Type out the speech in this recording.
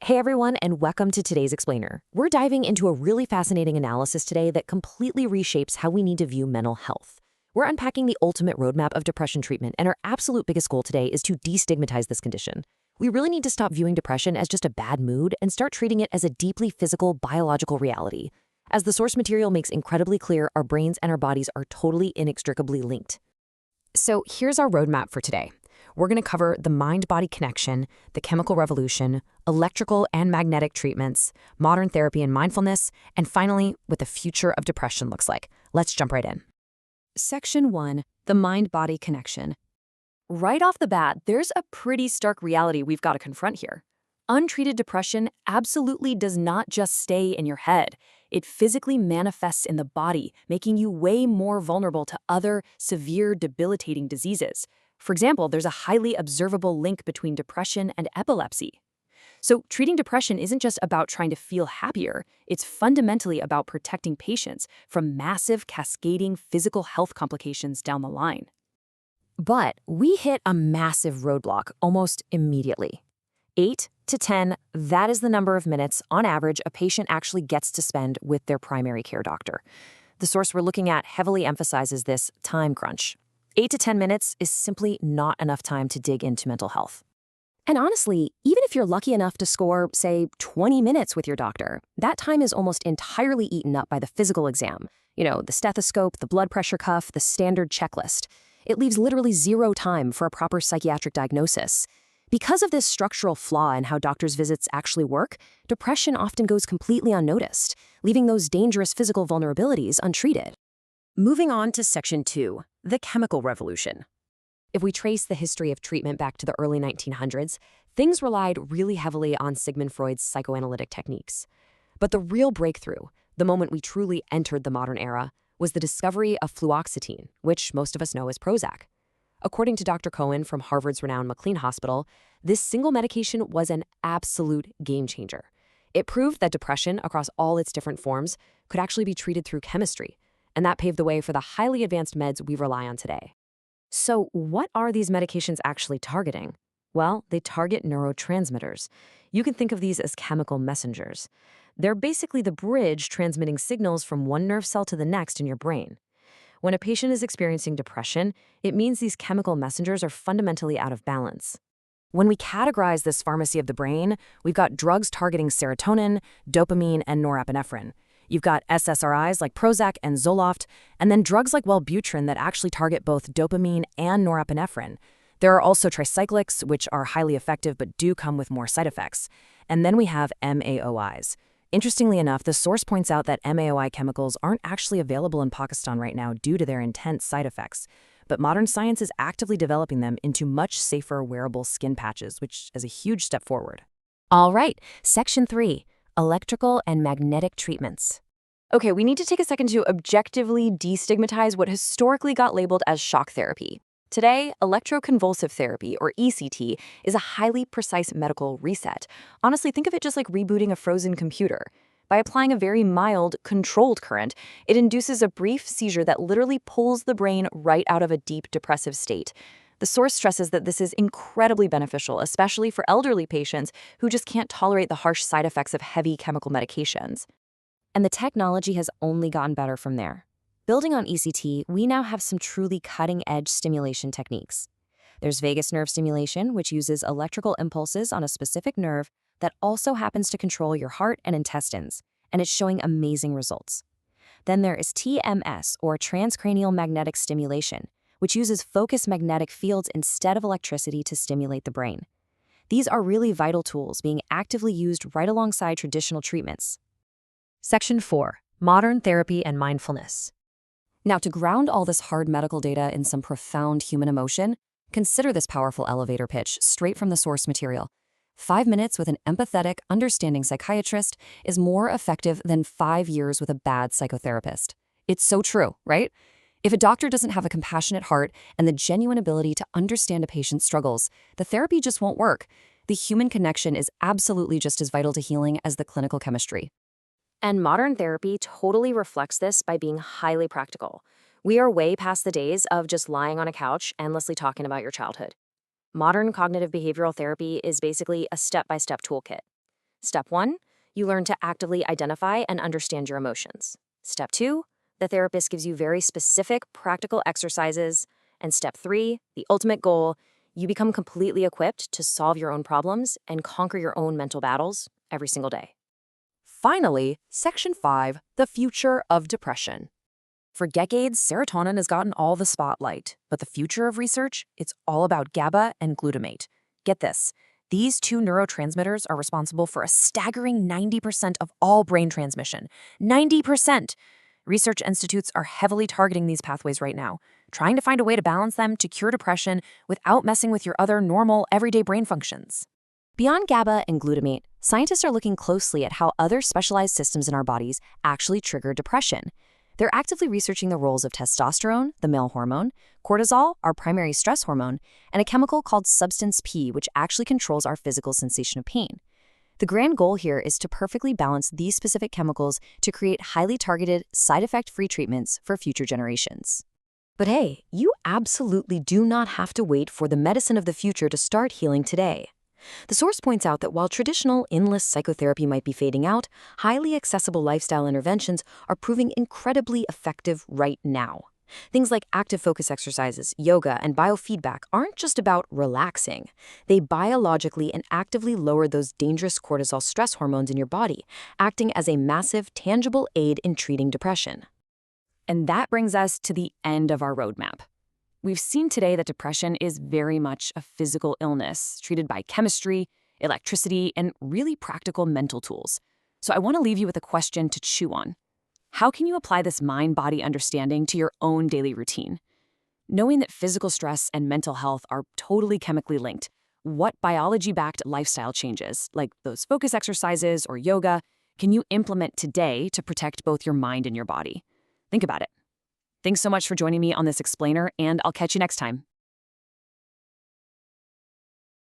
Hey everyone, and welcome to today's Explainer. We're diving into a really fascinating analysis today that completely reshapes how we need to view mental health. We're unpacking the ultimate roadmap of depression treatment, and our absolute biggest goal today is to destigmatize this condition. We really need to stop viewing depression as just a bad mood and start treating it as a deeply physical, biological reality. As the source material makes incredibly clear, our brains and our bodies are totally inextricably linked. So here's our roadmap for today. We're going to cover the mind-body connection, the chemical revolution, electrical and magnetic treatments, modern therapy and mindfulness, and finally, what the future of depression looks like. Let's jump right in. Section 1, the mind-body connection. Right off the bat, there's a pretty stark reality we've got to confront here. Untreated depression absolutely does not just stay in your head. It physically manifests in the body, making you way more vulnerable to other severe, debilitating diseases. For example, there's a highly observable link between depression and epilepsy. So treating depression isn't just about trying to feel happier, it's fundamentally about protecting patients from massive cascading physical health complications down the line. But we hit a massive roadblock almost immediately. 8 to 10, that is the number of minutes, on average, a patient actually gets to spend with their primary care doctor. The source we're looking at heavily emphasizes this time crunch. 8 to 10 minutes is simply not enough time to dig into mental health. And honestly, even if you're lucky enough to score, say, 20 minutes with your doctor, that time is almost entirely eaten up by the physical exam. The stethoscope, the blood pressure cuff, the standard checklist. It leaves literally zero time for a proper psychiatric diagnosis. Because of this structural flaw in how doctors' visits actually work, depression often goes completely unnoticed, leaving those dangerous physical vulnerabilities untreated. Moving on to Section 2, the chemical revolution. If we trace the history of treatment back to the early 1900s, things relied really heavily on Sigmund Freud's psychoanalytic techniques. But the real breakthrough, the moment we truly entered the modern era, was the discovery of fluoxetine, which most of us know as Prozac. According to Dr. Cohen from Harvard's renowned McLean Hospital, this single medication was an absolute game changer. It proved that depression, across all its different forms, could actually be treated through chemistry, and that paved the way for the highly advanced meds we rely on today. So what are these medications actually targeting? Well, they target neurotransmitters. You can think of these as chemical messengers. They're basically the bridge transmitting signals from one nerve cell to the next in your brain. When a patient is experiencing depression, it means these chemical messengers are fundamentally out of balance. When we categorize this pharmacy of the brain, we've got drugs targeting serotonin, dopamine, and norepinephrine. You've got SSRIs like Prozac and Zoloft, and then drugs like Wellbutrin that actually target both dopamine and norepinephrine. There are also tricyclics, which are highly effective but do come with more side effects. And then we have MAOIs. Interestingly enough, the source points out that MAOI chemicals aren't actually available in Pakistan right now due to their intense side effects. But modern science is actively developing them into much safer wearable skin patches, which is a huge step forward. All right, Section 3. Electrical and magnetic treatments. Okay, we need to take a second to objectively destigmatize what historically got labeled as shock therapy. Today, electroconvulsive therapy, or ECT, is a highly precise medical reset. Honestly, think of it just like rebooting a frozen computer. By applying a very mild, controlled current, it induces a brief seizure that literally pulls the brain right out of a deep depressive state. The source stresses that this is incredibly beneficial, especially for elderly patients who just can't tolerate the harsh side effects of heavy chemical medications. And the technology has only gotten better from there. Building on ECT, we now have some truly cutting-edge stimulation techniques. There's vagus nerve stimulation, which uses electrical impulses on a specific nerve that also happens to control your heart and intestines, and it's showing amazing results. Then there is TMS, or transcranial magnetic stimulation, which uses focused magnetic fields instead of electricity to stimulate the brain. These are really vital tools being actively used right alongside traditional treatments. Section 4. Modern therapy and mindfulness. Now, to ground all this hard medical data in some profound human emotion, consider this powerful elevator pitch straight from the source material. 5 minutes with an empathetic, understanding psychiatrist is more effective than 5 years with a bad psychotherapist. It's so true, right? If a doctor doesn't have a compassionate heart and the genuine ability to understand a patient's struggles, the therapy just won't work. The human connection is absolutely just as vital to healing as the clinical chemistry. And modern therapy totally reflects this by being highly practical. We are way past the days of just lying on a couch endlessly talking about your childhood. Modern cognitive behavioral therapy is basically a step-by-step toolkit. Step 1, you learn to actively identify and understand your emotions. Step 2, the therapist gives you very specific, practical exercises. And step 3, the ultimate goal, you become completely equipped to solve your own problems and conquer your own mental battles every single day. Finally, Section 5, the future of depression. For decades, serotonin has gotten all the spotlight, but the future of research, it's all about GABA and glutamate. Get this, these two neurotransmitters are responsible for a staggering 90% of all brain transmission. 90%! Research institutes are heavily targeting these pathways right now, trying to find a way to balance them to cure depression without messing with your other normal, everyday brain functions. Beyond GABA and glutamate, scientists are looking closely at how other specialized systems in our bodies actually trigger depression. They're actively researching the roles of testosterone, the male hormone, cortisol, our primary stress hormone, and a chemical called substance P, which actually controls our physical sensation of pain. The grand goal here is to perfectly balance these specific chemicals to create highly targeted, side effect-free treatments for future generations. But hey, you absolutely do not have to wait for the medicine of the future to start healing today. The source points out that while traditional endless psychotherapy might be fading out, highly accessible lifestyle interventions are proving incredibly effective right now. Things like active focus exercises, yoga, and biofeedback aren't just about relaxing. They biologically and actively lower those dangerous cortisol stress hormones in your body, acting as a massive, tangible aid in treating depression. And that brings us to the end of our roadmap. We've seen today that depression is very much a physical illness, treated by chemistry, electricity, and really practical mental tools. So I want to leave you with a question to chew on. How can you apply this mind-body understanding to your own daily routine? Knowing that physical stress and mental health are totally chemically linked, what biology-backed lifestyle changes, like those focus exercises or yoga, can you implement today to protect both your mind and your body? Think about it. Thanks so much for joining me on this explainer, and I'll catch you next time.